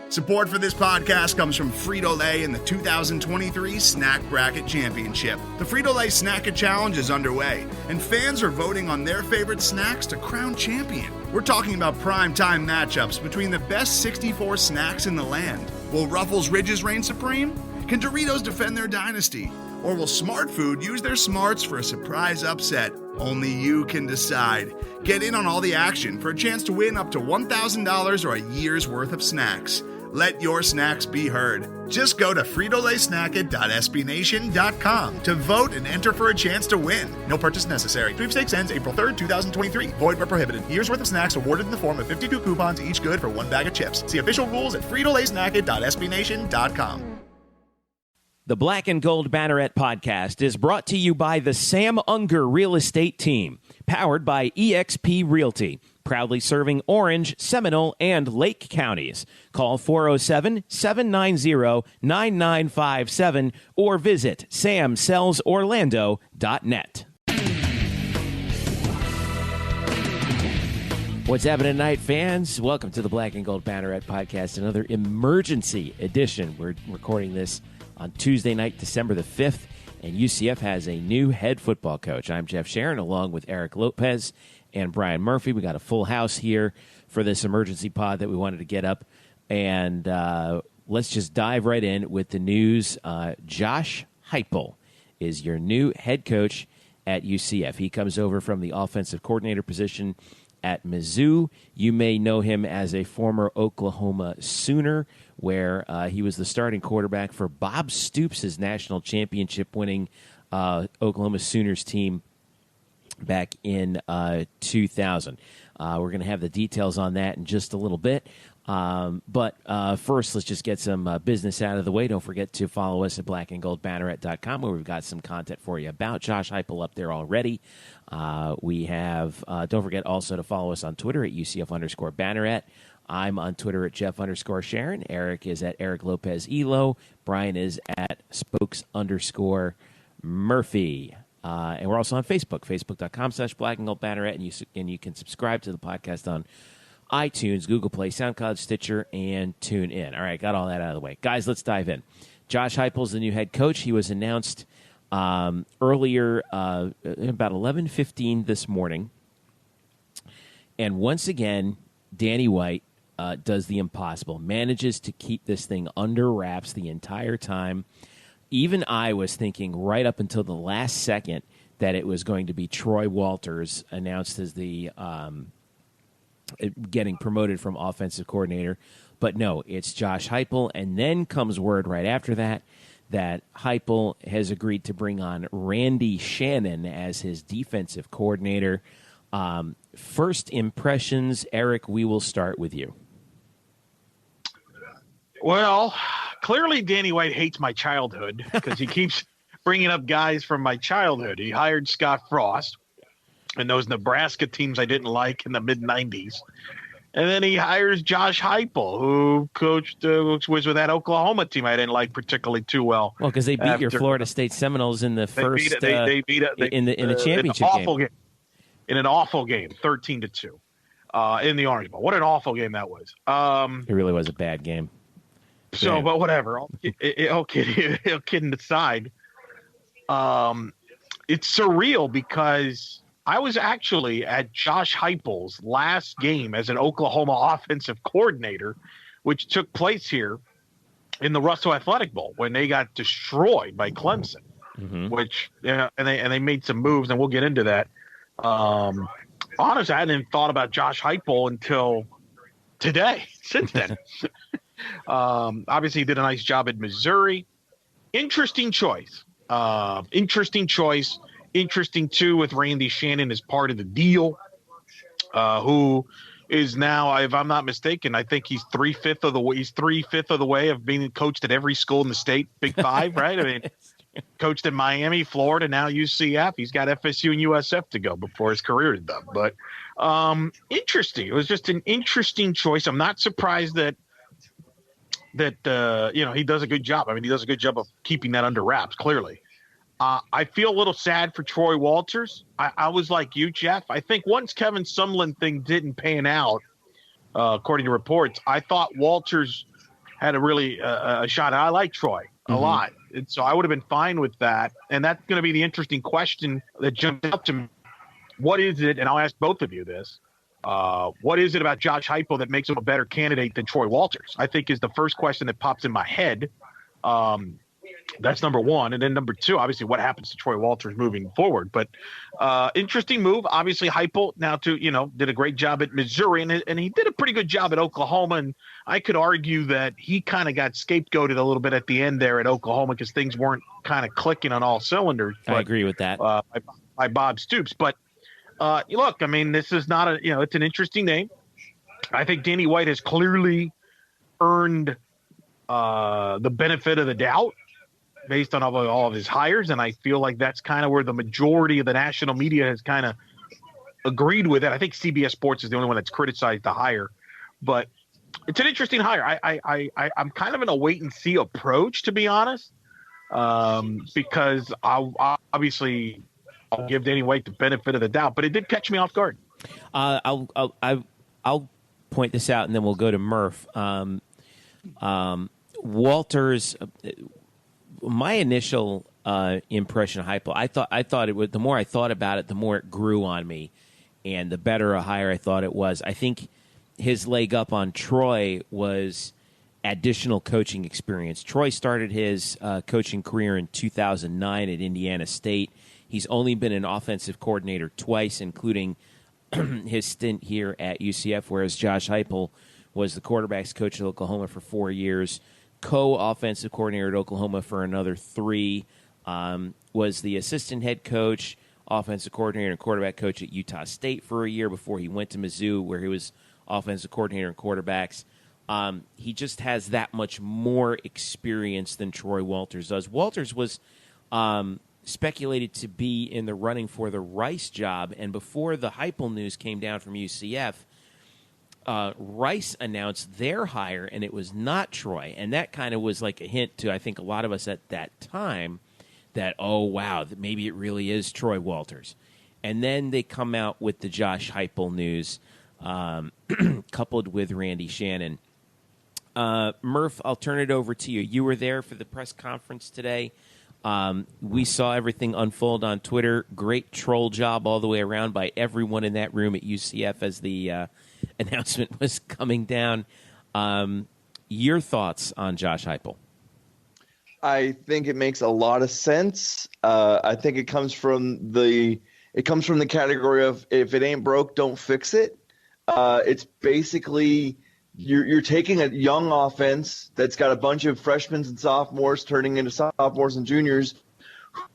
Support for this podcast comes from Frito-Lay and the 2023 Snack Bracket Championship. The Frito-Lay Snack-It Challenge is underway, and fans are voting on their favorite snacks to crown champion. We're talking about prime-time matchups between the best 64 snacks in the land. Will Ruffles Ridges reign supreme? Can Doritos defend their dynasty? Or will Smart Food use their smarts for a surprise upset? Only you can decide. Get in on all the action for a chance to win up to $1,000 or a year's worth of snacks. Let your snacks be heard. Just go to fritolaysnacket.sbnation.com to vote and enter for a chance to win. No purchase necessary. Sweepstakes ends April 3rd, 2023. Void where prohibited. Year's worth of snacks awarded in the form of 52 coupons, each good for one bag of chips. See official rules at fritolaysnacket.sbnation.com. The Black and Gold Banneret podcast is brought to you by the Sam Unger Real Estate Team, powered by eXp Realty, proudly serving Orange, Seminole, and Lake counties. Call 407-790-9957 or visit samsellsorlando.net. What's happening tonight, fans? Welcome to the Black and Gold Banneret podcast, another emergency edition. We're recording this on Tuesday night, December the 5th, and UCF has a new head football coach. I'm Jeff Sharon, along with Eric Lopez and Brian Murphy. We got a full house here for this emergency pod that we wanted to get up, and let's just dive right in with the news. Josh Heupel is your new head coach at UCF. He comes over from the offensive coordinator position at Mizzou. You may know him as a former Oklahoma Sooner, where he was the starting quarterback for Bob Stoops' national championship-winning Oklahoma Sooners team back in 2000. We're going to have the details on that in just a little bit. But first, let's just get some business out of the way. Don't forget to follow us at blackandgoldbanneret.com, where we've got some content for you about Josh Heupel up there already. We have, don't forget also to follow us on Twitter at UCF_Banneret. I'm on Twitter at Jeff_Sharon. Eric is at Eric Lopez Elo. Brian is at Spokes_Murphy. And we're also on Facebook, facebook.com/blackandgoldbanneret, and you can subscribe to the podcast on iTunes, Google Play, SoundCloud, Stitcher, and TuneIn. All right, got all that out of the way. Guys, let's dive in. Josh Heupel's the new head coach. He was announced earlier, about 11:15 this morning. And once again, Danny White does the impossible, manages to keep this thing under wraps the entire time. Even I was thinking right up until the last second that it was going to be Troy Walters announced as the getting promoted from offensive coordinator. But no, it's Josh Heupel. And then comes word right after that Heupel has agreed to bring on Randy Shannon as his defensive coordinator. First impressions, Eric, we will start with you. Well, clearly Danny White hates my childhood because he keeps bringing up guys from my childhood. He hired Scott Frost and those Nebraska teams I didn't like in the mid-'90s. And then he hires Josh Heupel, who coached was with that Oklahoma team I didn't like particularly too well. Well, because they beat your Florida State Seminoles in the first in the championship game. In an awful game, 13-2, in the Orange Bowl. What an awful game that was. It really was a bad game. So, but whatever. All kidding aside, it's surreal because I was actually at Josh Heupel's last game as an Oklahoma offensive coordinator, which took place here in the Russell Athletic Bowl when they got destroyed by Clemson. Mm-hmm. Which and they made some moves, and we'll get into that. Honestly, I hadn't even thought about Josh Heupel until today. Since then. Obviously, he did a nice job at Missouri. Interesting choice. Interesting, too, with Randy Shannon as part of the deal, who is now, if I'm not mistaken, I think he's three-fifths of the way of being coached at every school in the state, Big Five, right? I mean, coached in Miami, Florida, now UCF. He's got FSU and USF to go before his career is done. But interesting. It was just an interesting choice. I'm not surprised that he does a good job. I mean, he does a good job of keeping that under wraps, clearly. I feel a little sad for Troy Walters. I was like you, Jeff. I think once Kevin Sumlin thing didn't pan out, according to reports, I thought Walters had a really a shot. I like Troy a lot. And so I would have been fine with that. And that's going to be the interesting question that jumped up to me. What is it, and I'll ask both of you this, what is it about Josh Heupel that makes him a better candidate than Troy Walters? I think is the first question that pops in my head. That's number one. And then number two, obviously, what happens to Troy Walters moving forward? But interesting move. Obviously, Heupel now did a great job at Missouri, and he did a pretty good job at Oklahoma. And I could argue that he kind of got scapegoated a little bit at the end there at Oklahoma because things weren't kind of clicking on all cylinders. I agree with that. By Bob Stoops. But look, I mean, this is not it's an interesting name. I think Danny White has clearly earned the benefit of the doubt based on all of his hires, and I feel like that's kind of where the majority of the national media has kind of agreed with it. I think CBS Sports is the only one that's criticized the hire, but it's an interesting hire. I'm kind of in a wait and see approach, to be honest, because I'll give Danny White the benefit of the doubt, but it did catch me off guard. I'll point this out, and then we'll go to Murph. Walters. My initial impression of Heupel, I thought it would. The more I thought about it, the more it grew on me, and the better a hire I thought it was. I think his leg up on Troy was additional coaching experience. Troy started his coaching career in 2009 at Indiana State. He's only been an offensive coordinator twice, including his stint here at UCF, whereas Josh Heupel was the quarterback's coach at Oklahoma for 4 years. Co-offensive coordinator at Oklahoma for another 3, was the assistant head coach, offensive coordinator, and quarterback coach at Utah State for a year before he went to Mizzou, where he was offensive coordinator and quarterbacks. He just has that much more experience than Troy Walters does. Walters was speculated to be in the running for the Rice job, and before the Heupel news came down from UCF, Rice announced their hire, and it was not Troy. And that kind of was like a hint to, I think, a lot of us at that time that, oh, wow, that maybe it really is Troy Walters. And then they come out with the Josh Heupel news, coupled with Randy Shannon. Murph, I'll turn it over to you. You were there for the press conference today. We saw everything unfold on Twitter. Great troll job all the way around by everyone in that room at UCF as the announcement was coming down. Your thoughts on Josh Heupel? I think it makes a lot of sense. I think it comes from the category of if it ain't broke, don't fix it. It's basically you're taking a young offense that's got a bunch of freshmen and sophomores turning into sophomores and juniors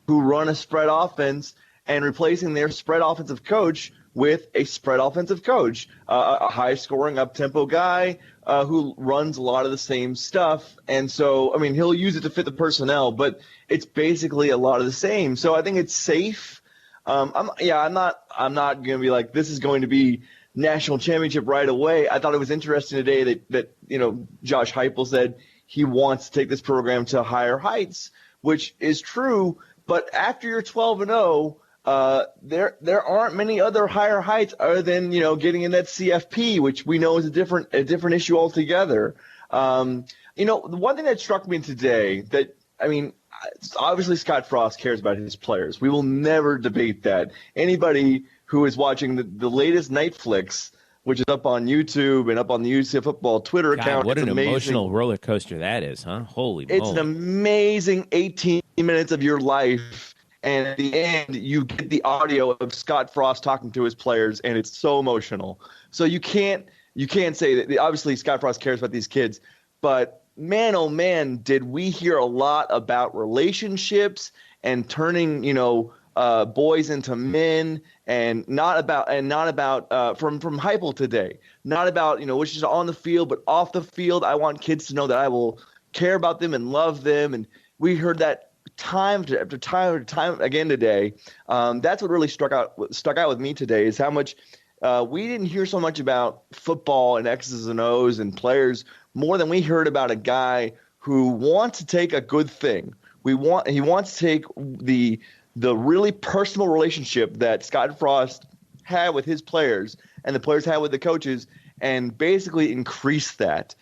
who run a spread offense and replacing their spread offensive coach with a spread offensive coach, a high-scoring, up-tempo guy who runs a lot of the same stuff. And so, I mean, he'll use it to fit the personnel, but it's basically a lot of the same. So I think it's safe. I'm not going to be like, this is going to be national championship right away. I thought it was interesting today that Josh Heupel said he wants to take this program to higher heights, which is true. But after you're 12-0, there aren't many other higher heights other than getting in that CFP, which we know is a different issue altogether. The one thing that struck me today obviously Scott Frost cares about his players. We will never debate that. Anybody who is watching the latest Nightflix, which is up on YouTube and up on the UCF football Twitter account, what an emotional roller coaster that is, huh? Holy moly! It's an amazing 18 minutes of your life. And at the end, you get the audio of Scott Frost talking to his players, and it's so emotional. So you can't say that. Obviously, Scott Frost cares about these kids, but man, oh man, did we hear a lot about relationships and turning boys into men, and not about from Heupel today. Not about which is on the field, but off the field. I want kids to know that I will care about them and love them, and we heard that time after time again today. That's what really stuck out with me today is how much we didn't hear so much about football and X's and O's and players more than we heard about a guy who wants to take a good thing. He wants to take the really personal relationship that Scott Frost had with his players and the players had with the coaches and basically increase that.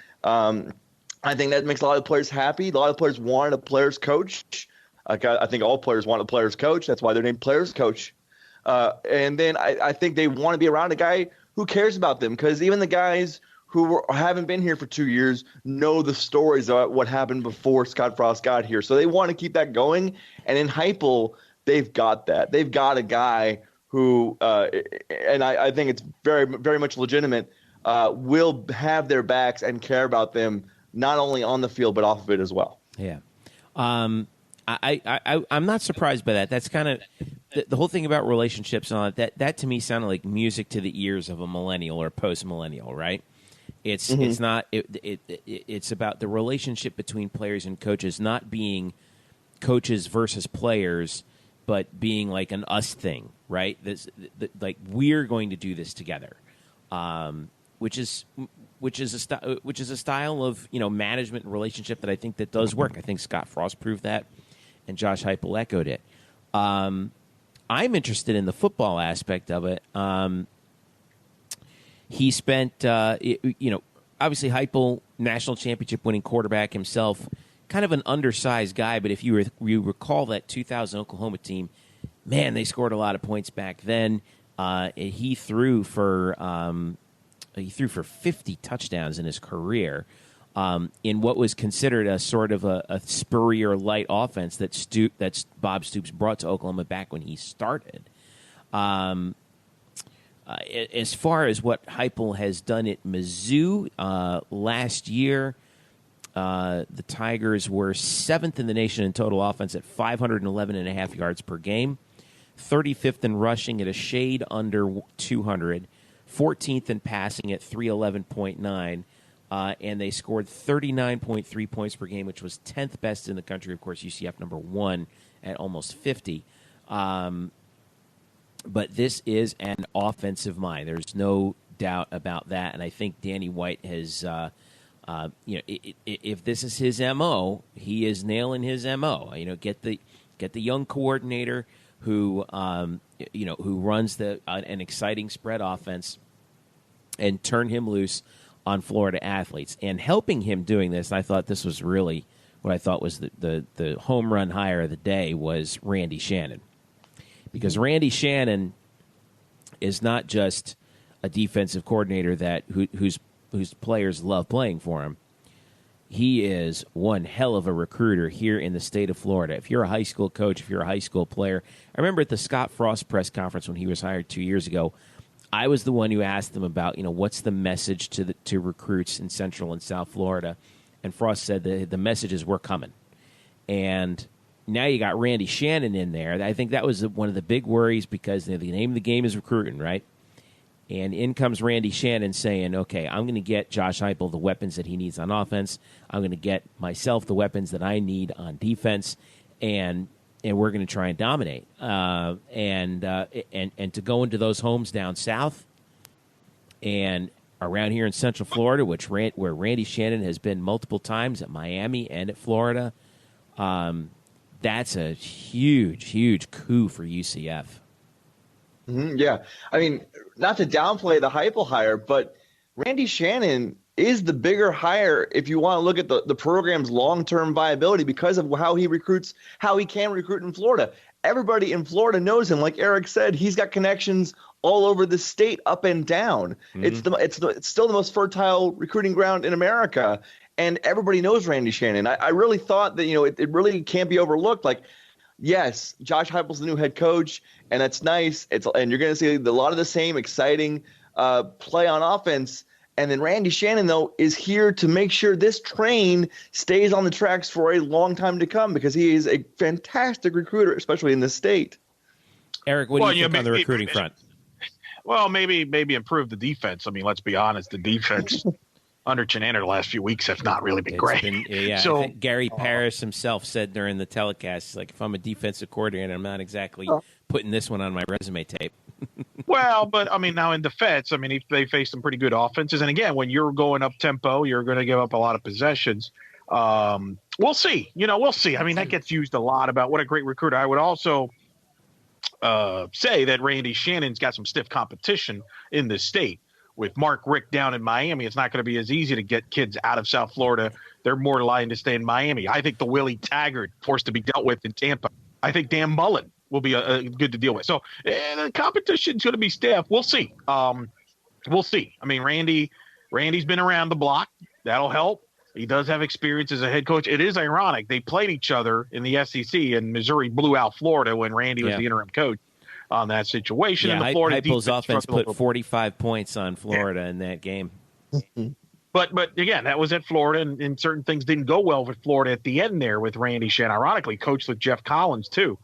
I I think that makes a lot of players happy. A lot of players want a player's coach. I think all players want a player's coach. That's why they're named players coach. And then I think they want to be around a guy who cares about them, because even the guys who haven't been here for 2 years know the stories about what happened before Scott Frost got here. So they want to keep that going. And in Heupel, they've got that. They've got a guy who, and I think it's very, very much legitimate, will have their backs and care about them, not only on the field but off of it as well. Yeah. I'm not surprised by that. That's kind of the whole thing about relationships and all that to me sounded like music to the ears of a millennial or post-millennial, right? It's not it's about the relationship between players and coaches not being coaches versus players, but being like an us thing, right? Like we're going to do this together, which is a style of management and relationship that I think that does work. I think Scott Frost proved that, and Josh Heupel echoed it. I'm interested in the football aspect of it. He spent, obviously Heupel, national championship winning quarterback himself, kind of an undersized guy. But if you recall that 2000 Oklahoma team, man, they scored a lot of points back then. He threw for 50 touchdowns in his career. In what was considered a sort of a spurrier light offense that Bob Stoops brought to Oklahoma back when he started. As far as what Heupel has done at Mizzou last year, the Tigers were 7th in the nation in total offense at 511.5 yards per game, 35th in rushing at a shade under 200, 14th in passing at 311.9. And they scored 39.3 points per game, which was 10th best in the country. Of course, UCF number 1 at almost 50. But this is an offensive mind. There's no doubt about that. And I think Danny White has, if this is his MO, he is nailing his MO. Get the young coordinator who runs an exciting spread offense and turn him loose on Florida athletes. And helping him doing this, I thought this was really what I thought was the home run hire of the day was Randy Shannon. Because Randy Shannon is not just a defensive coordinator whose players love playing for him. He is one hell of a recruiter here in the state of Florida. If you're a high school coach, if you're a high school player, I remember at the Scott Frost press conference when he was hired 2 years ago, I was the one who asked them about, what's the message to recruits in Central and South Florida, and Frost said the message is we're coming. And now you got Randy Shannon in there. I think that was one of the big worries because the name of the game is recruiting, right? And in comes Randy Shannon saying, okay, I'm going to get Josh Heupel the weapons that he needs on offense. I'm going to get myself the weapons that I need on defense, and we're going to try and dominate. And to go into those homes down south and around here in Central Florida, where Randy Shannon has been multiple times at Miami and at Florida, that's a huge, huge coup for UCF. Yeah. I mean, not to downplay the Heupel hire, but Randy Shannon is the bigger hire if you want to look at the program's long-term viability because of how he recruits, how he can recruit in Florida. Everybody in Florida knows him. Like Eric said, he's got connections all over the state, up and down. Mm-hmm. It's still the most fertile recruiting ground in America. And everybody knows Randy Shannon. I really thought that, it really can't be overlooked. Like, yes, Josh Heupel's the new head coach, and that's nice. And you're going to see a lot of the same exciting play on offense. And then Randy Shannon, though, is here to make sure this train stays on the tracks for a long time to come because he is a fantastic recruiter, especially in this state. Eric, what do you think on the recruiting front? Well, maybe improve the defense. I mean, let's be honest, the defense under Chenander the last few weeks have not really been great. So I think Gary Parrish himself said during the telecast, like, if I'm a defensive coordinator, I'm not exactly putting this one on my resume tape. Well, but I mean, now in defense, I mean, they face some pretty good offenses, and again, when you're going up tempo, you're going to give up a lot of possessions. We'll see. We'll see. I mean, that gets used a lot about what a great recruiter. I would also say that Randy Shannon's got some stiff competition in this state. With Mark Richt down in Miami, it's not going to be as easy to get kids out of South Florida they're more likely to stay in Miami. I think the Willie Taggart forced to be dealt with in Tampa. I think Dan Mullen will be good to deal with. So the competition's going to be stiff. We'll see. We'll see. I mean, Randy's been around the block. That'll help. He does have experience as a head coach. It is ironic. They played each other in the SEC, and Missouri blew out Florida when Randy was the interim coach on that situation. Yeah, and the Florida Heupel's offense put 45 45 points on Florida in that game. But again, that was at Florida, and certain things didn't go well with Florida at the end there with Randy Shannon. Ironically, coached with Jeff Collins too.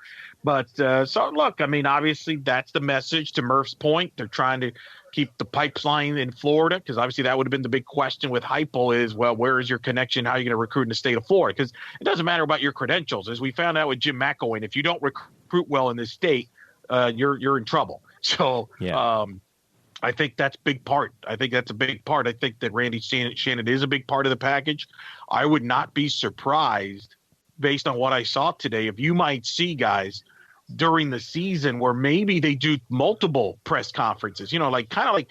But so look, I mean, obviously that's the message to Murph's point. They're trying to keep the pipeline in Florida because obviously that would have been the big question with Heupel is, well, where is your connection? How are you going to recruit in the state of Florida? Because it doesn't matter about your credentials. As we found out with Jim McElwain, if you don't recruit well in this state, you're in trouble. So I think that's big part. I think that's a big part. I think that Randy Shannon is a big part of the package. I would not be surprised based on what I saw today if you might see guys during the season where maybe they do multiple press conferences, like kind of like,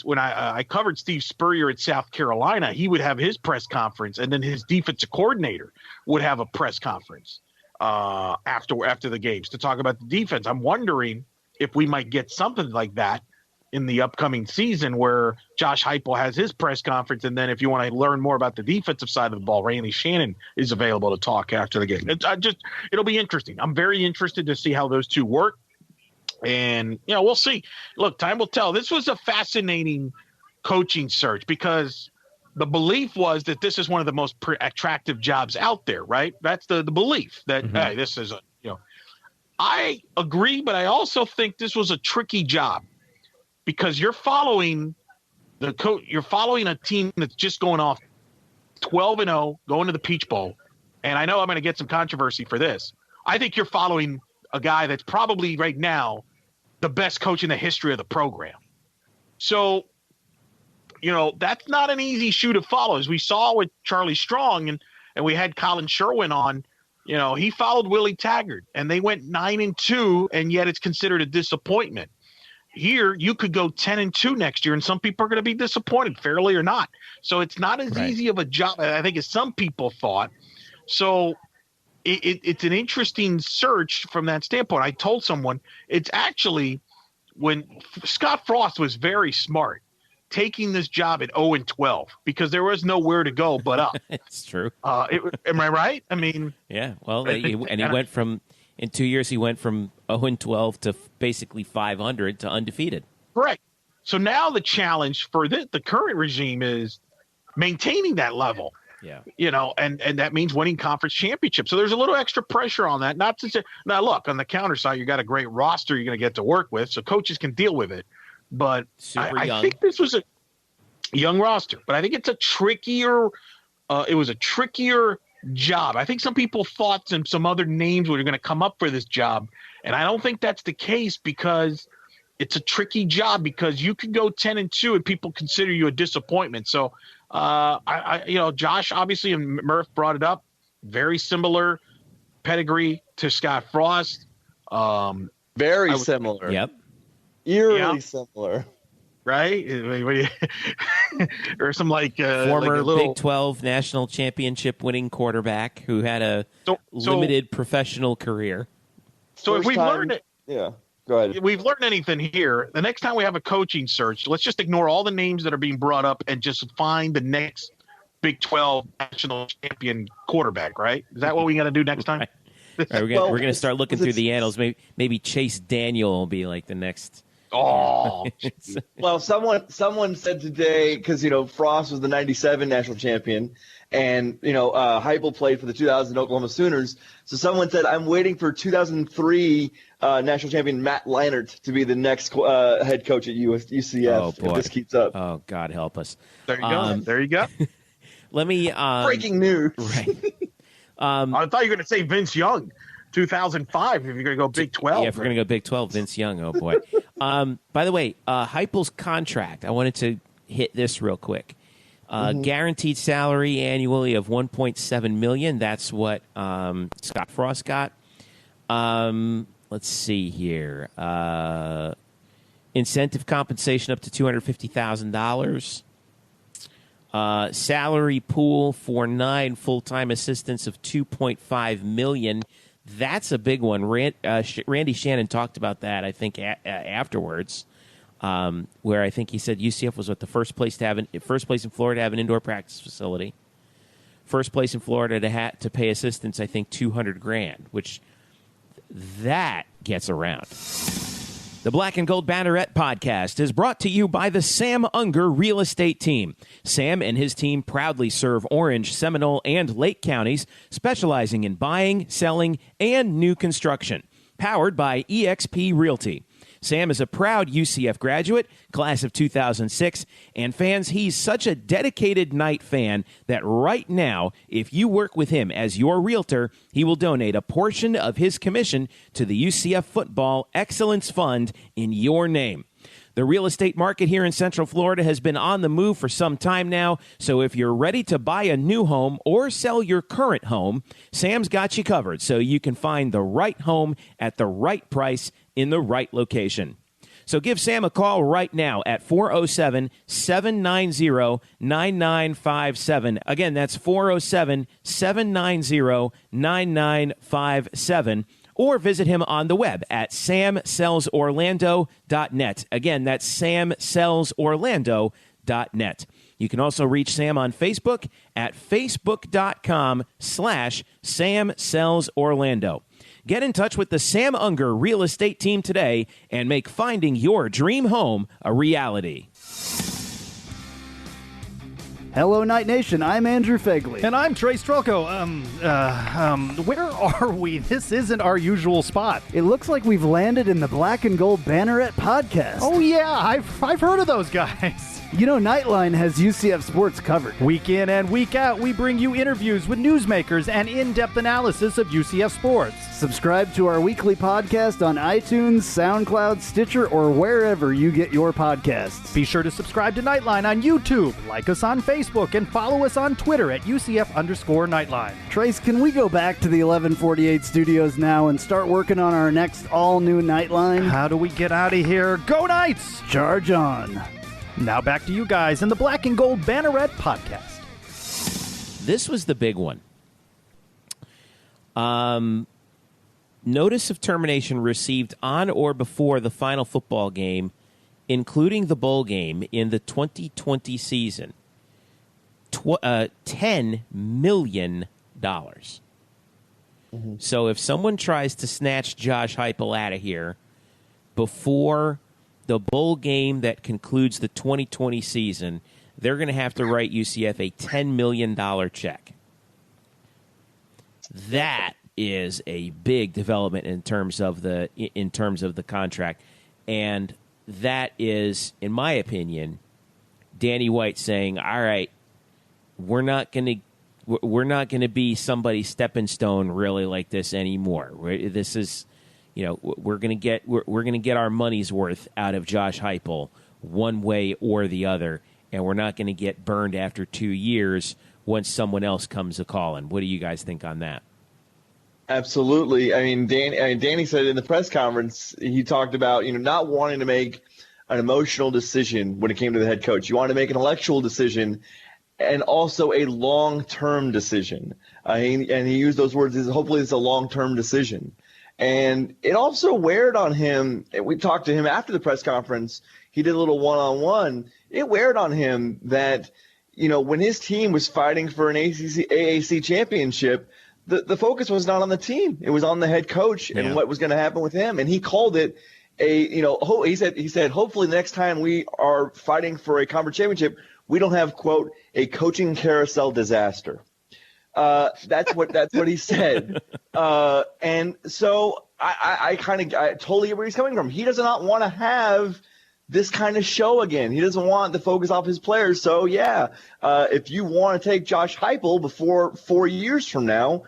when I covered Steve Spurrier at South Carolina, he would have his press conference and then his defensive coordinator would have a press conference after the games to talk about the defense. I'm wondering if we might get something like that in the upcoming season where Josh Heupel has his press conference. And then if you want to learn more about the defensive side of the ball, Randy Shannon is available to talk after the game. It'll be interesting. I'm very interested to see how those two work. And, we'll see. Look, time will tell. This was a fascinating coaching search because the belief was that this is one of the most attractive jobs out there, right? That's the belief that, hey, this is I agree, but I also think this was a tricky job. Because you're following you're following a team that's just going off 12-0, going to the Peach Bowl. And I know I'm going to get some controversy for this. I think you're following a guy that's probably right now the best coach in the history of the program. So, that's not an easy shoe to follow. As we saw with Charlie Strong and we had Colin Sherwin on, he followed Willie Taggart and they went 9-2, and yet it's considered a disappointment. Here, you could go 10-2 next year, and some people are going to be disappointed, fairly or not. So it's not as easy of a job, I think, as some people thought. So it's an interesting search from that standpoint. I told someone it's actually when Scott Frost was very smart taking this job at 0-12 because there was nowhere to go but up. It's true. Am I right? I mean, yeah. Well, he went from. In 2 years, he went from 0-12 to basically 500 to undefeated. Correct. So now the challenge for the current regime is maintaining that level. Yeah. And that means winning conference championships. So there's a little extra pressure on that. Not to say now, look, on the counter side, you got a great roster you're going to get to work with, so coaches can deal with it. But I think this was a young roster. But I think it's a trickier. It was a trickier job. I think some people thought some other names were going to come up for this job, and I don't think that's the case because it's a tricky job because you could go 10-2 and people consider you a disappointment. So, Josh obviously and Murph brought it up. Very similar pedigree to Scott Frost. Very similar. Yep. Eerily similar. Right? Or some former little Big 12 national championship winning quarterback who had a limited professional career. So if we've learned it. Yeah, go ahead. We've learned anything here. The next time we have a coaching search, let's just ignore all the names that are being brought up and just find the next Big 12 national champion quarterback, right? Is that what we got to do next time? Right. Right, we're going to start looking through the annals. Maybe Chase Daniel will be like the next. Oh, well, someone said today because Frost was the '97 national champion, and Heupel played for the 2000 Oklahoma Sooners. So someone said, "I'm waiting for 2003 national champion Matt Leinart to be the next head coach at UCF if this keeps up." Oh, God help us! There you go. There you go. Let me breaking news. Right. I thought you were going to say Vince Young. 2005, if you're going to go Big 12. Yeah, if we're going to go Big 12, Vince Young, oh boy. By the way, Heupel's contract, I wanted to hit this real quick. Guaranteed salary annually of $1.7 million. That's what Scott Frost got. Let's see here. Incentive compensation up to $250,000. Salary pool for 9 full-time assistants of $2.5 million. That's a big one. Randy Shannon talked about that, I think, afterwards, where I think he said UCF was the first place in Florida to have an indoor practice facility. First place in Florida to pay assistants, I think, $200,000, which that gets around. The Black and Gold Banneret podcast is brought to you by the Sam Unger Real Estate Team. Sam and his team proudly serve Orange, Seminole, and Lake counties, specializing in buying, selling, and new construction. Powered by eXp Realty. Sam is a proud UCF graduate, class of 2006, and fans, he's such a dedicated Knight fan that right now, if you work with him as your realtor, he will donate a portion of his commission to the UCF Football Excellence Fund in your name. The real estate market here in Central Florida has been on the move for some time now, so if you're ready to buy a new home or sell your current home, Sam's got you covered so you can find the right home at the right price in the right location. So give Sam a call right now at 407-790-9957. Again, that's 407-790-9957. Or visit him on the web at samsellsorlando.net. Again, that's samsellsorlando.net. You can also reach Sam on Facebook at facebook.com/samsellsorlando. Get in touch with the Sam Unger Real Estate Team today and make finding your dream home a reality. Hello, Night Nation. I'm Andrew Fegley. And I'm Trey Strelko. Where are we? This isn't our usual spot. It looks like we've landed in the Black and Gold Banneret podcast. Oh, yeah. I've heard of those guys. You know, Nightline has UCF sports covered. Week in and week out, we bring you interviews with newsmakers and in-depth analysis of UCF sports. Subscribe to our weekly podcast on iTunes, SoundCloud, Stitcher, or wherever you get your podcasts. Be sure to subscribe to Nightline on YouTube, like us on Facebook, and follow us on Twitter at UCF_Nightline. Trace, can we go back to the 1148 studios now and start working on our next all-new Nightline? How do we get out of here? Go Knights! Charge on. Now back to you guys in the Black and Gold Banneret podcast. This was the big one. Notice of termination received on or before the final football game, including the bowl game in the 2020 season. $10 million. Mm-hmm. So if someone tries to snatch Josh Heupel out of here before the bowl game that concludes the 2020 season, they're going to have to write UCF a $10 million check. That is a big development in terms of the contract, and that is, in my opinion, Danny White saying, "All right, we're not going to be somebody's stepping stone really like this anymore. This is." We're going to get our money's worth out of Josh Heupel one way or the other, and we're not going to get burned after 2 years once someone else comes a-calling. What do you guys think on that? Absolutely. I mean, Danny said in the press conference, he talked about not wanting to make an emotional decision when it came to the head coach. You want to make an intellectual decision and also a long-term decision. And he used those words. Hopefully, it's a long-term decision. And it also weared on him. We talked to him after the press conference. He did a little one-on-one. It weared on him that, when his team was fighting for an AAC championship, the focus was not on the team. It was on the head coach and what was going to happen with him. And he called it he said, hopefully the next time we are fighting for a conference championship, we don't have, quote, a coaching carousel disaster. That's what he said. And so I totally get where he's coming from. He does not want to have this kind of show again. He doesn't want the focus off his players. So, if you want to take Josh Heupel before 4 years from now,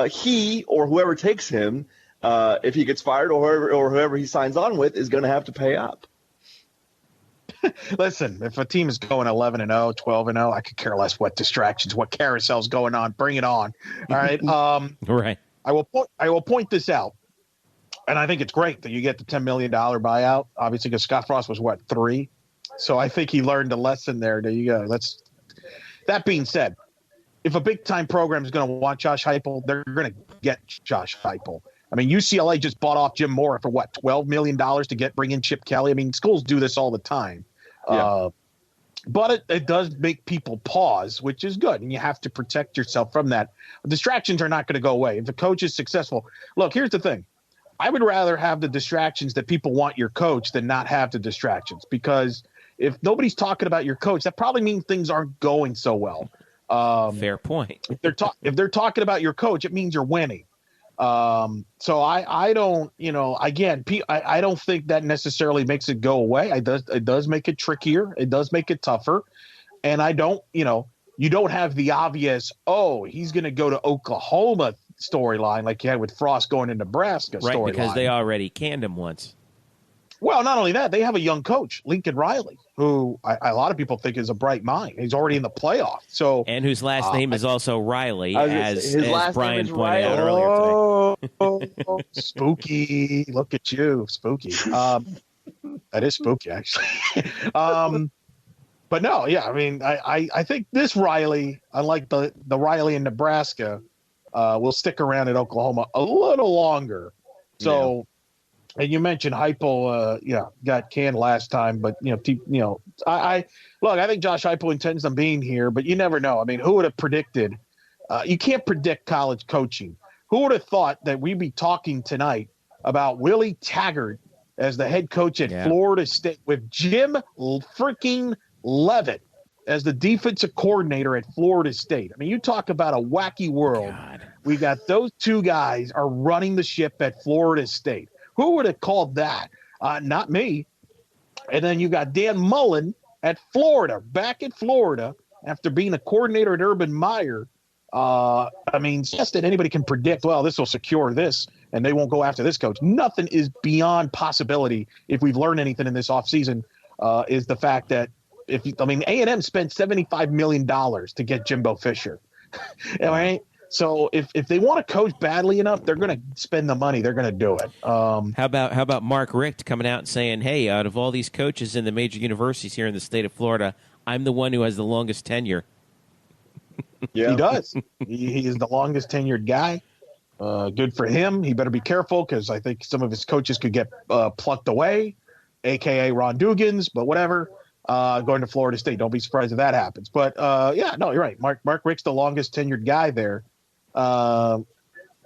he or whoever takes him, if he gets fired or whoever he signs on with, is going to have to pay up. Listen, if a team is going 11-0, 12-0, I could care less what distractions, what carousel's going on. Bring it on. All right. Right. I will point this out, and I think it's great that you get the $10 million buyout. Obviously, because Scott Frost was 3, so I think he learned a lesson there. There you go. That being said, if a big-time program is going to want Josh Heupel, they're going to get Josh Heupel. I mean, UCLA just bought off Jim Mora for, what, $12 million to bring in Chip Kelly? I mean, schools do this all the time. Yeah. But it does make people pause, which is good, and you have to protect yourself from that. Distractions are not going to go away. If the coach is successful – look, here's the thing. I would rather have the distractions that people want your coach than not have the distractions, because if nobody's talking about your coach, that probably means things aren't going so well. Fair point. If they're talking about your coach, it means you're winning. So I don't, again, I don't think that necessarily makes it go away. It does make it trickier. It does make it tougher. And I don't, you don't have the obvious, he's going to go to Oklahoma storyline like you had with Frost going to Nebraska storyline. Right, because they already canned him once. Well, not only that, they have a young coach, Lincoln Riley, who a lot of people think is a bright mind. He's already in the playoffs. So, and whose last name is also Riley, his last Brian name is pointed out earlier today. Spooky. Look at you. Spooky. That is spooky, actually. But no, yeah, I mean, I think this Riley, unlike the Riley in Nebraska, will stick around at Oklahoma a little longer. So, yeah. And you mentioned Heupel, got canned last time, but I think Josh Heupel intends on being here, but you never know. I mean, who would have predicted? You can't predict college coaching. Who would have thought that we'd be talking tonight about Willie Taggart as the head coach at Florida State with Jim freaking Leavitt as the defensive coordinator at Florida State? I mean, you talk about a wacky world. God. We got those two guys are running the ship at Florida State. Who would have called that? Not me. And then you got Dan Mullen at Florida, back at Florida after being a coordinator at Urban Meyer. I mean, it's just that anybody can predict, well, this will secure this, and they won't go after this coach. Nothing is beyond possibility. If we've learned anything in this offseason, is the fact that A&M spent $75 million to get Jimbo Fisher. All right. So if they want to coach badly enough, they're going to spend the money. They're going to do it. How about Mark Richt coming out and saying, hey, out of all these coaches in the major universities here in the state of Florida, I'm the one who has the longest tenure. Yeah. He does. He is the longest tenured guy. Good for him. He better be careful because I think some of his coaches could get plucked away, a.k.a. Ron Dugans, but whatever. Going to Florida State. Don't be surprised if that happens. But, you're right. Mark Richt's the longest tenured guy there.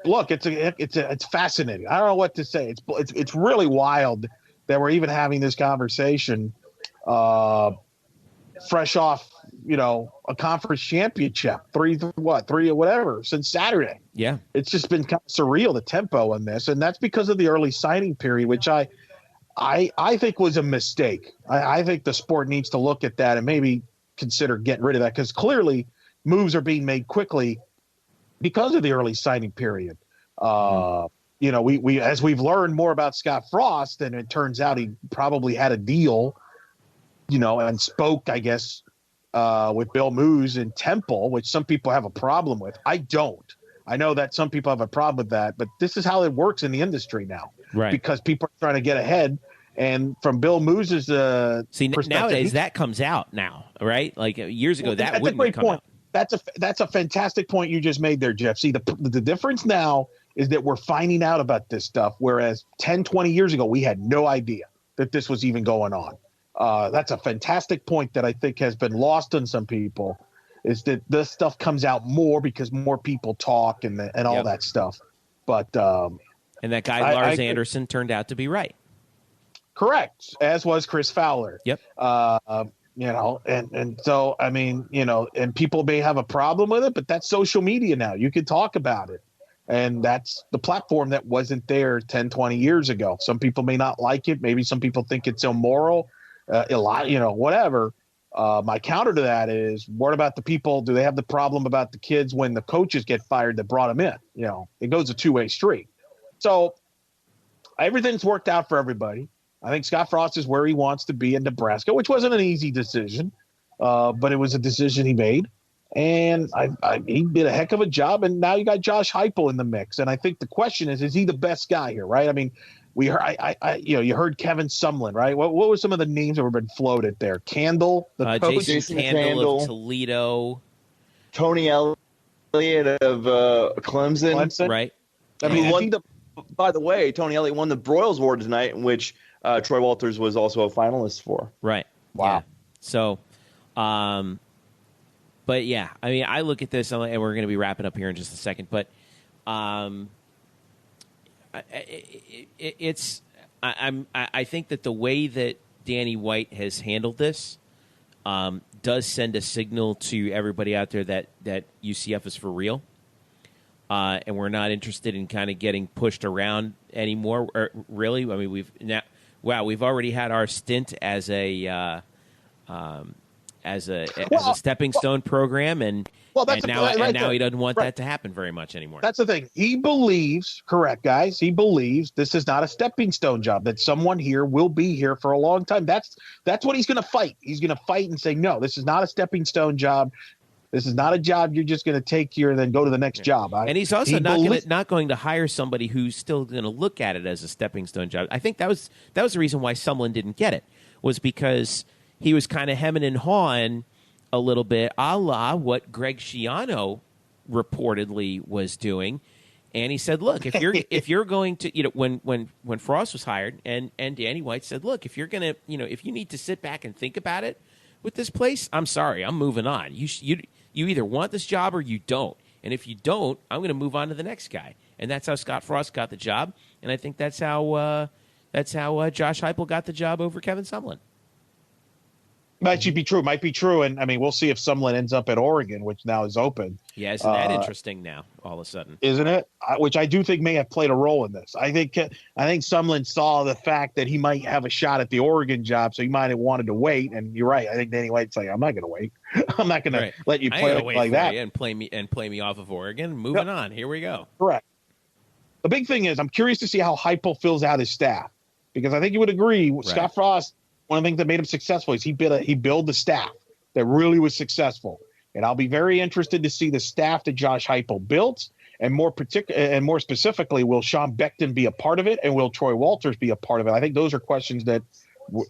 Look, it's fascinating. I don't know what to say. It's really wild that we're even having this conversation, fresh off, a conference championship, three or whatever since Saturday. Yeah. It's just been kind of surreal, the tempo in this. And that's because of the early signing period, which I think was a mistake. I think the sport needs to look at that and maybe consider getting rid of that, because clearly moves are being made quickly because of the early signing period. We as we've learned more about Scott Frost, and it turns out he probably had a deal, and spoke, I guess, with Bill Moos in Temple, which some people have a problem with. I don't. I know that some people have a problem with that, but this is how it works in the industry now. Right. Because people are trying to get ahead. And from Bill Moos's perspective, nowadays that comes out now, right? Like years ago, that wouldn't have come out. That's a fantastic point you just made there, Jeff. See, the difference now is that we're finding out about this stuff, whereas 10, 20 years ago, we had no idea that this was even going on. That's a fantastic point that I think has been lost on some people, is that this stuff comes out more because more people talk and all that stuff. But and that guy, Lars Anderson, turned out to be right. Correct, as was Chris Fowler. Yep. And so, I mean, and people may have a problem with it, but that's social media now. You can talk about it. And that's the platform that wasn't there 10, 20 years ago. Some people may not like it. Maybe some people think it's immoral, whatever. My counter to that is, what about the people? Do they have the problem about the kids when the coaches get fired that brought them in? It goes a two-way street. So everything's worked out for everybody. I think Scott Frost is where he wants to be in Nebraska, which wasn't an easy decision, but it was a decision he made. And he did a heck of a job. And now you got Josh Heupel in the mix. And I think the question is he the best guy here, right? I mean, we heard, you heard Kevin Sumlin, right? What were some of the names that were been floated there? Candle, the coach, Jason Candle of Toledo. Tony Elliott of Clemson. Right. I mean, by the way, Tony Elliott won the Broyles Award tonight, in which Troy Walters was also a finalist for. Right. Wow. Yeah. So, but yeah, I mean, I look at this, and we're going to be wrapping up here in just a second, but I think that the way that Danny White has handled this does send a signal to everybody out there that UCF is for real, and we're not interested in kind of getting pushed around anymore. Really, I mean, we've already had our stint as a stepping stone program, and now he doesn't want that to happen very much anymore. That's the thing. He believes, correct, guys. He believes this is not a stepping stone job. That someone here will be here for a long time. That's what he's going to fight. He's going to fight and say, no, this is not a stepping stone job. This is not a job you're just going to take here and then go to the next job. And he's also not going to hire somebody who's still going to look at it as a stepping stone job. I think that was the reason why Sumlin didn't get it, was because he was kind of hemming and hawing a little bit, a la what Greg Schiano reportedly was doing. And he said, look, if you're going to, when Frost was hired, and Danny White said, look, if you're going to, if you need to sit back and think about it with this place, I'm sorry, I'm moving on. You either want this job or you don't. And if you don't, I'm going to move on to the next guy. And that's how Scott Frost got the job. And I think that's how Josh Heupel got the job over Kevin Sumlin. Might be true. And I mean, we'll see if Sumlin ends up at Oregon, which now is open. Yeah, isn't that interesting now, all of a sudden? Isn't it? Which I do think may have played a role in this. I think Sumlin saw the fact that he might have a shot at the Oregon job, so he might have wanted to wait. And you're right. I think Danny White's like, I'm not going to wait. I'm not going to let you play like that and play me off of Oregon. Moving on. Here we go. Correct. The big thing is, I'm curious to see how Heupel fills out his staff, because I think you would agree, Scott Frost, one of the things that made him successful is he built the staff that really was successful. And I'll be very interested to see the staff that Josh Heupel built, and more specifically, will Sean Beckton be a part of it, and will Troy Walters be a part of it? I think those are questions that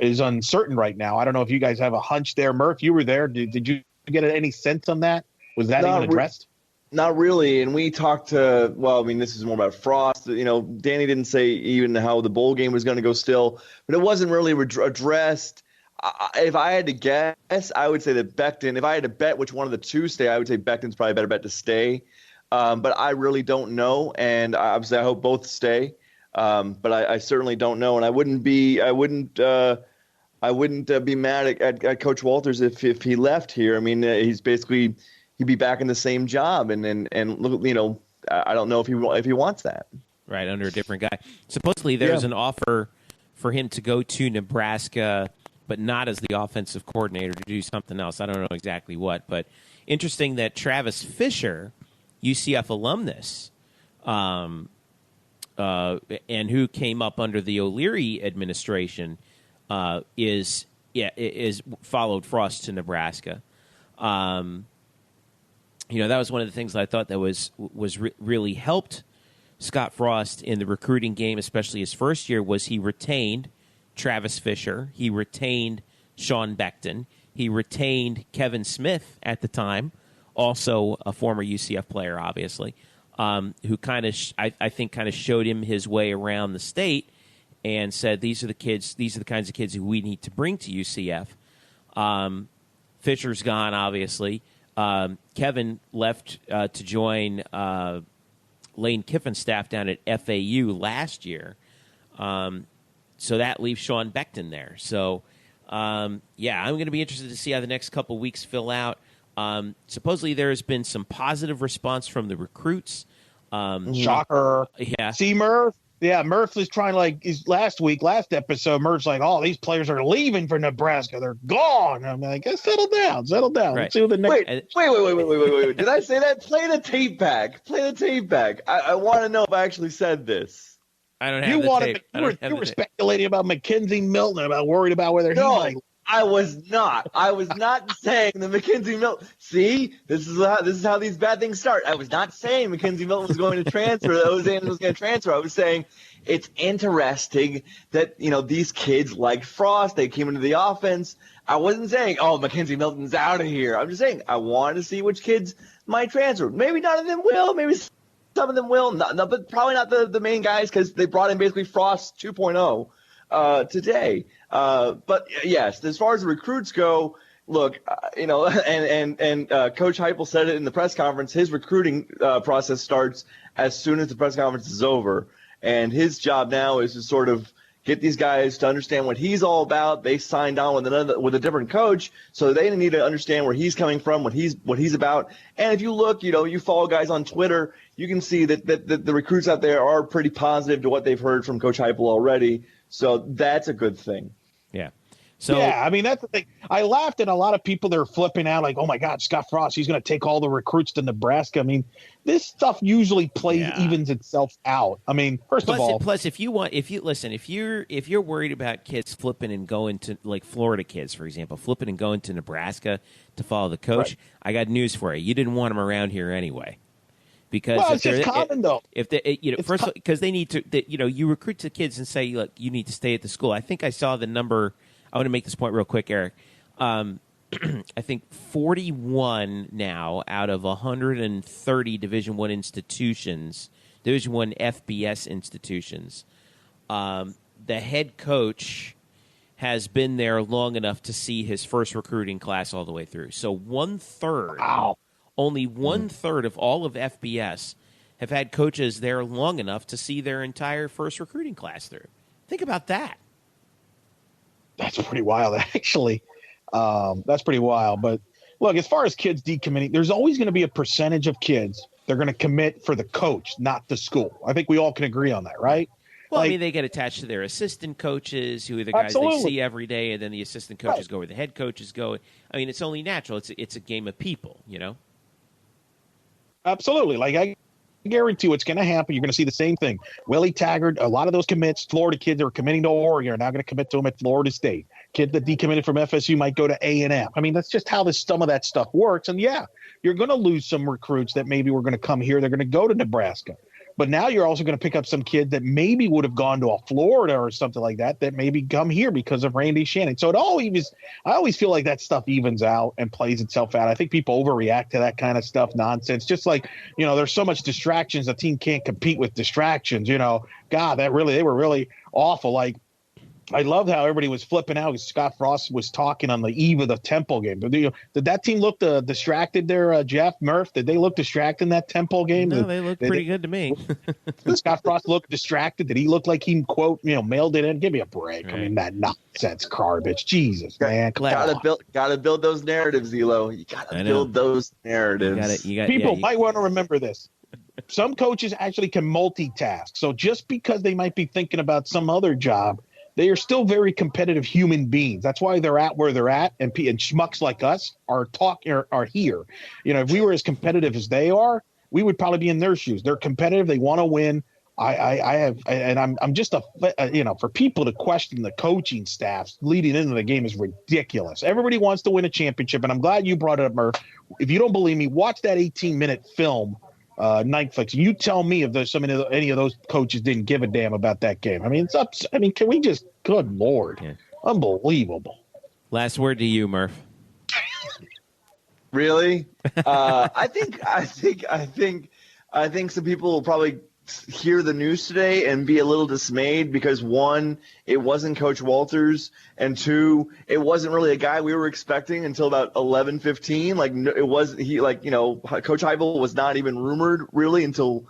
is uncertain right now. I don't know if you guys have a hunch there. Murph, you were there. Did you get any sense on that? Was that even addressed? Not really. And we talked to, this is more about Frost. Danny didn't say even how the bowl game was going to go still, but it wasn't really addressed. If I had to guess, I would say that Beckton, if I had to bet which one of the two stay, I would say Beckton's probably a better bet to stay. But I really don't know. And obviously I hope both stay. But I certainly don't know. And I wouldn't be mad at Coach Walters if he left here. I mean, he'd be back in the same job, and I don't know if he wants that. Right, under a different guy. Supposedly there's an offer for him to go to Nebraska, but not as the offensive coordinator, to do something else. I don't know exactly what, but interesting that Travis Fisher, UCF alumnus, and who came up under the O'Leary administration, is followed Frost to Nebraska. That was one of the things that I thought that was really helped Scott Frost in the recruiting game, especially his first year, was he retained Travis Fisher. He retained Sean Beckton. He retained Kevin Smith at the time, also a former UCF player, obviously, who kind of, I think, kind of showed him his way around the state and said, these are the kinds of kids who we need to bring to UCF. Fisher's gone, obviously. Kevin left to join Lane Kiffin's staff down at FAU last year. So that leaves Sean Beckton there. So, I'm going to be interested to see how the next couple weeks fill out. Supposedly there has been some positive response from the recruits. Shocker. Yeah. See, Murph? Yeah, Murph is trying last episode, Murph's like, oh, these players are leaving for Nebraska. They're gone. I'm like, settle down. Right. Let's see what the next. Wait. Did I say that? Play the tape back. I want to know if I actually said this. I don't have the tape. You were speculating about Mackenzie Milton, about worried about whether I was not. I was not saying that Mackenzie Milton. See, this is how these bad things start. I was not saying Mackenzie Milton was going to transfer. That Ozan was going to transfer. I was saying it's interesting that these kids like Frost. They came into the offense. I wasn't saying, Mackenzie Milton's out of here. I'm just saying I wanted to see which kids might transfer. Maybe none of them will. Maybe some of them will. But probably not the main guys because they brought in basically Frost 2.0 today. But yes, as far as the recruits go, look, and Coach Heupel said it in the press conference. His recruiting process starts as soon as the press conference is over, and his job now is to sort of get these guys to understand what he's all about. They signed on with a different coach, so they need to understand where he's coming from, what he's about. And if you look, you follow guys on Twitter, you can see that the recruits out there are pretty positive to what they've heard from Coach Heupel already. So that's a good thing. Yeah. So yeah, I mean, that's the thing. I laughed at a lot of people that are flipping out like, oh, my God, Scott Frost, he's going to take all the recruits to Nebraska. I mean, this stuff usually evens itself out. I mean, first of all. Plus, if you're worried about kids flipping and going to, like Florida kids, for example, flipping and going to Nebraska to follow the coach, right. I got news for you. You didn't want them around here anyway. Because it's just common, though. If they, first of all, because they need to, you recruit the kids and say, look, you need to stay at the school. I think I saw the number. I want to make this point real quick, Eric. I think 41 now out of 130 Division I institutions, Division I FBS institutions, the head coach has been there long enough to see his first recruiting class all the way through. So only 1/3 of all of FBS have had coaches there long enough to see their entire first recruiting class through. Think about that. That's pretty wild, actually. That's pretty wild. But, look, as far as kids decommitting, there's always going to be a percentage of kids they're going to commit for the coach, not the school. I think we all can agree on that, right? Well, I mean, they get attached to their assistant coaches, who are the guys they see every day, and then the assistant coaches go where the head coaches go. I mean, it's only natural. It's a game of people, Absolutely. Like, I guarantee what's going to happen. You're going to see the same thing. Willie Taggart, a lot of those commits, Florida kids that are committing to Oregon are now going to commit to him at Florida State. Kid that decommitted from FSU might go to A&M. I mean, that's just how some of that stuff works. And, yeah, you're going to lose some recruits that maybe were going to come here. They're going to go to Nebraska. But now you're also going to pick up some kid that maybe would have gone to a Florida or something like that maybe come here because of Randy Shannon. So I always feel like that stuff evens out and plays itself out. I think people overreact to that kind of stuff, nonsense. Just like, there's so much distractions, a team can't compete with distractions. God, they were really awful. Like, I loved how everybody was flipping out because Scott Frost was talking on the eve of the Temple game. Did that team look distracted there, Jeff, Murph? Did they look distracted in that Temple game? No, they looked pretty good to me. Did Scott Frost look distracted? Did he look like he, quote, mailed it in? Give me a break. Right. I mean, that nonsense garbage. Jesus, man. Gotta build those narratives, Elo. You gotta build those narratives. People might want to remember this. Some coaches actually can multitask. So just because they might be thinking about some other job, they are still very competitive human beings. That's why they're at where they're at, and schmucks like us are here. If we were as competitive as they are, we would probably be in their shoes. They're competitive. They want to win. I'm just for people to question the coaching staffs leading into the game is ridiculous. Everybody wants to win a championship, and I'm glad you brought it up, Murph. If you don't believe me, watch that 18-minute film. Netflix. You tell me if there's any of those coaches didn't give a damn about that game. I mean, it's up. I mean, can we just? Good Lord, unbelievable. Last word to you, Murph. Really? I think some people will probably hear the news today and be a little dismayed because, one, it wasn't Coach Walters, and two, it wasn't really a guy we were expecting until about 11:15. Coach Heupel was not even rumored really until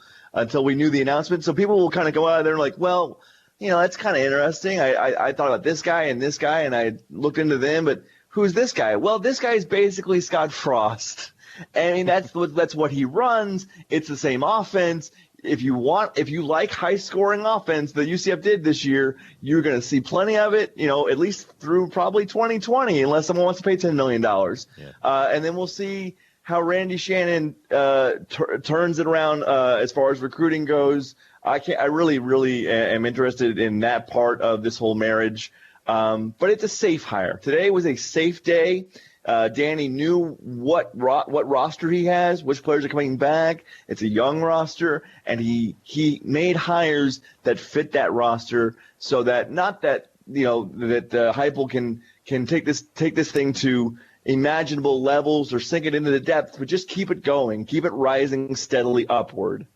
we knew the announcement. So people will kind of go out there and like, well, that's kind of interesting. I thought about this guy, and I looked into them, but who's this guy? Well, this guy is basically Scott Frost. I mean, that's what he runs. It's the same offense. If you like high-scoring offense that UCF did this year, you're going to see plenty of it, at least through probably 2020, unless someone wants to pay $10 million. Yeah. And then we'll see how Randy Shannon turns it around as far as recruiting goes. I really, really am interested in that part of this whole marriage. But it's a safe hire. Today was a safe day. Danny knew what roster he has, which players are coming back. It's a young roster, and he made hires that fit that roster, so that not that that Heupel can take this thing to imaginable levels or sink it into the depths, but just keep it going. Keep it rising steadily upward.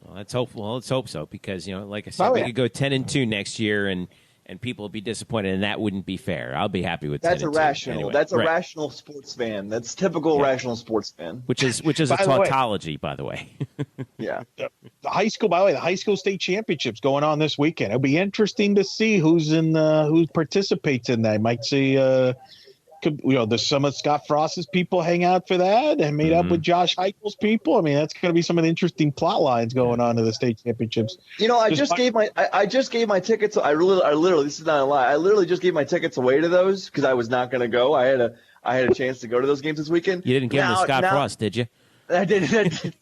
Well, let's hope so, because, like I said, we could go 10-2 next year, and people will be disappointed, and that wouldn't be fair. I'll be happy with 10-2. That's irrational. Anyway, That's a rational sports fan. That's typical rational sports fan. Which is a tautology, by the way. Yeah. The high school state championships going on this weekend. It'll be interesting to see who participates in that. I might see some of Scott Frost's people hang out for that and meet up with Josh Heupel's people. I mean, that's going to be some of the interesting plot lines going on to the state championships. I just gave my tickets. I literally, this is not a lie. I literally just gave my tickets away to those because I was not going to go. I had a chance to go to those games this weekend. You didn't give them to Scott Frost, did you? I didn't.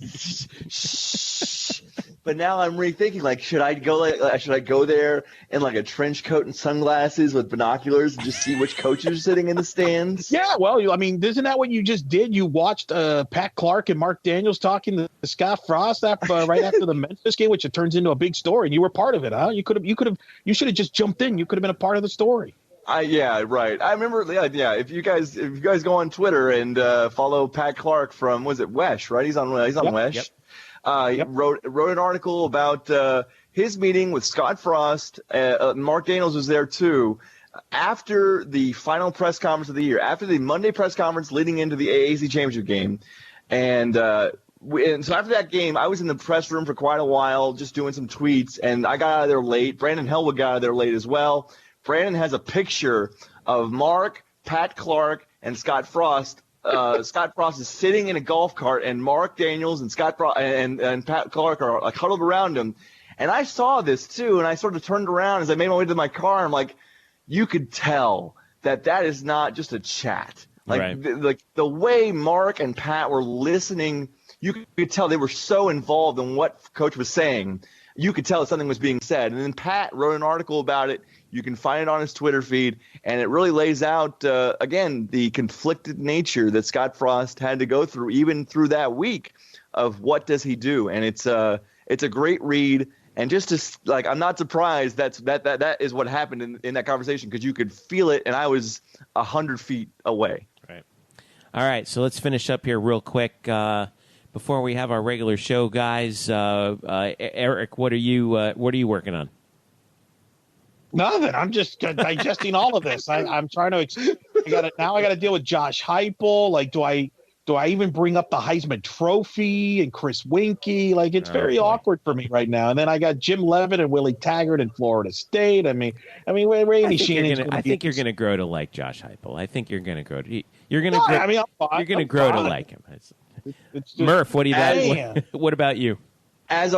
But now I'm rethinking, like, should I go there in like a trench coat and sunglasses with binoculars and just see which coaches are sitting in the stands? Yeah, well, I mean, isn't that what you just did? You watched Pat Clark and Mark Daniels talking to Scott Frost right after the Memphis game, which it turns into a big story, and you were part of it, huh? You should have just jumped in. You could have been a part of the story. Yeah, right. I remember. Yeah. If you guys go on Twitter and follow Pat Clark from, was it Wesh? Right? He's on Wesh. Yep. He wrote an article about his meeting with Scott Frost. Mark Daniels was there too. After the final press conference of the year, after the Monday press conference leading into the AAC championship game, and so after that game, I was in the press room for quite a while, just doing some tweets, and I got out of there late. Brandon Hellwood got out of there late as well. Brandon has a picture of Mark, Pat Clark, and Scott Frost. Scott Frost is sitting in a golf cart, and Mark Daniels and Scott Frost and Pat Clark are like huddled around him. And I saw this too, and I sort of turned around as I made my way to my car. I'm like, you could tell that is not just a chat. Like, the way Mark and Pat were listening, you could tell they were so involved in what Coach was saying. You could tell that something was being said. And then Pat wrote an article about it. You can find it on his Twitter feed, and it really lays out, again, the conflicted nature that Scott Frost had to go through, even through that week, of what does he do. And it's a great read. And just to, I'm not surprised that is what happened in that conversation, because you could feel it, and I was 100 feet away. Right. All right, so let's finish up here real quick. Before we have our regular show, guys, Eric, what are you working on? Nothing. I'm just digesting all of this. I'm trying to. I got to deal with Josh Heupel. Like, do I even bring up the Heisman Trophy and Chris Winkie? Like, it's very awkward for me right now. And then I got Jim Levitt and Willie Taggart in Florida State. I mean, Randy Shannon. I think you're going to grow to like Josh Heupel. I think you're going to grow to. You're going to grow to like him. It's Murph, what do you got? What about you? As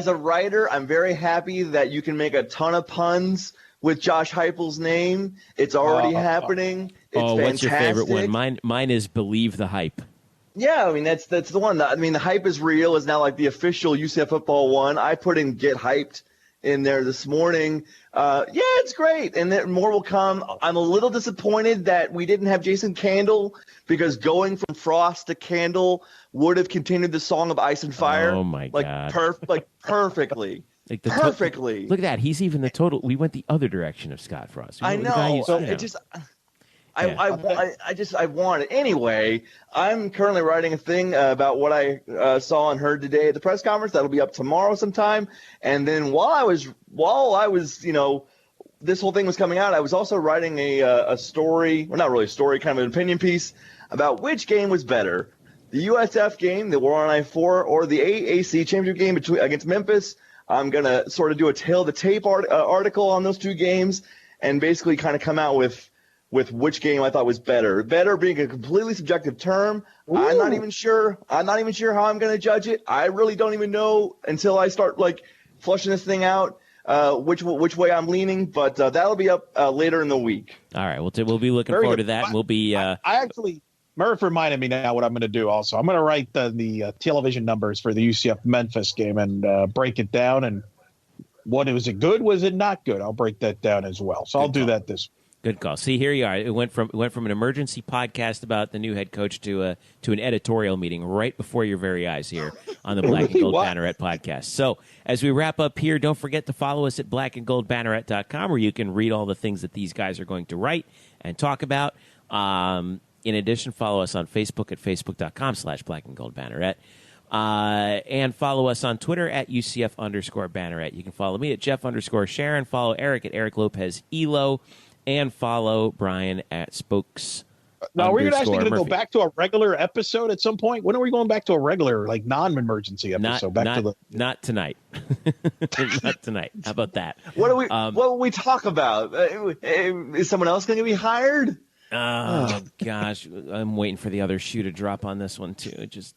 a writer, I'm very happy that you can make a ton of puns with Josh Heupel's name. It's already happening. It's fantastic. What's your favorite one? Mine is Believe the Hype. Yeah, I mean, that's the one. I mean, the hype is real is now like the official UCF football one. I put in Get Hyped in there this morning. It's great, and more will come. I'm a little disappointed that we didn't have Jason Candle, because going from Frost to Candle would have continued the Song of Ice and Fire. Oh my God! Perfectly. Perfectly. Look at that. He's even the total. We went the other direction of Scott Frost. I know. I want it. Anyway, I'm currently writing a thing about what I saw and heard today at the press conference. That'll be up tomorrow sometime. And then while I was, this whole thing was coming out, I was also writing a story, well, not really a story, kind of an opinion piece about which game was better, the USF game, the War on I-4, or the AAC championship game against Memphis. I'm going to sort of do a tail the tape article on those two games and basically kind of come out with which game I thought was better. Better being a completely subjective term. Ooh. I'm not even sure how I'm going to judge it. I really don't even know until I start flushing this thing out which way I'm leaning. But that'll be up later in the week. All right, we'll be looking forward to that. We'll be. I actually. Murph reminded me now what I'm going to do also. I'm going to write the television numbers for the UCF Memphis game and break it down. And was it good? Was it not good? I'll break that down as well. So I'll do that this week. Good call. See, here you are. It went from an emergency podcast about the new head coach to an editorial meeting right before your very eyes here on the Black and Gold Banneret podcast. So as we wrap up here, don't forget to follow us at blackandgoldbanneret.com, where you can read all the things that these guys are going to write and talk about. In addition, follow us on Facebook at facebook.com/blackandgoldbanneret. And follow us on Twitter at UCF_Banneret. You can follow me at Jeff_Sharon. Follow Eric at Eric Lopez Elo. And follow Brian at Spokes. Now, we're actually going to Murphy. go back to a regular episode at some point. When are we going back to a regular, like, non-emergency episode? Not tonight. Not tonight. How about that? What will we talk about? Is someone else going to be hired? Oh gosh, I'm waiting for the other shoe to drop on this one too. Just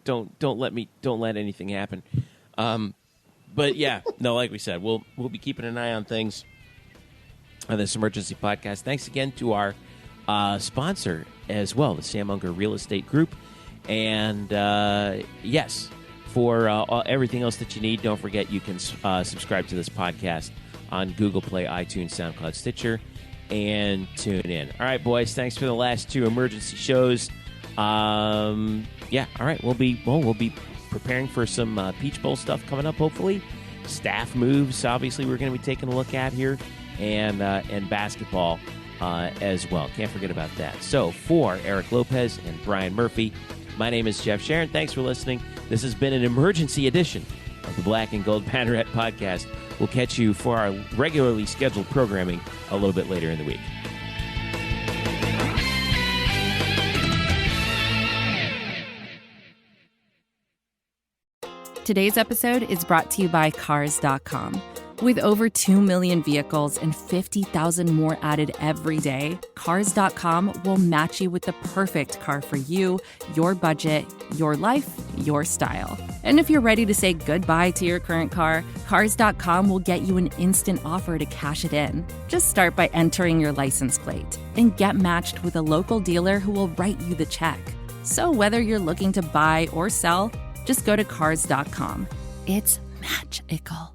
don't let anything happen. But yeah, no, like we said, we'll be keeping an eye on things on this emergency podcast. Thanks again to our sponsor as well, the Sam Unger Real Estate Group. And yes, for everything else that you need, don't forget you can subscribe to this podcast on Google Play, iTunes, SoundCloud, Stitcher, and tune in. All right, boys, thanks for the last two emergency shows. Yeah, all right, we'll be preparing for some Peach Bowl stuff coming up, hopefully. Staff moves, obviously, we're going to be taking a look at here, and basketball as well. Can't forget about that. So for Eric Lopez and Brian Murphy, my name is Jeff Sharon. Thanks for listening. This has been an emergency edition of the Black and Gold Banneret podcast. We'll catch you for our regularly scheduled programming a little bit later in the week. Today's episode is brought to you by Cars.com. With over 2 million vehicles and 50,000 more added every day, Cars.com will match you with the perfect car for you, your budget, your life, your style. And if you're ready to say goodbye to your current car, Cars.com will get you an instant offer to cash it in. Just start by entering your license plate and get matched with a local dealer who will write you the check. So whether you're looking to buy or sell, just go to Cars.com. It's magical.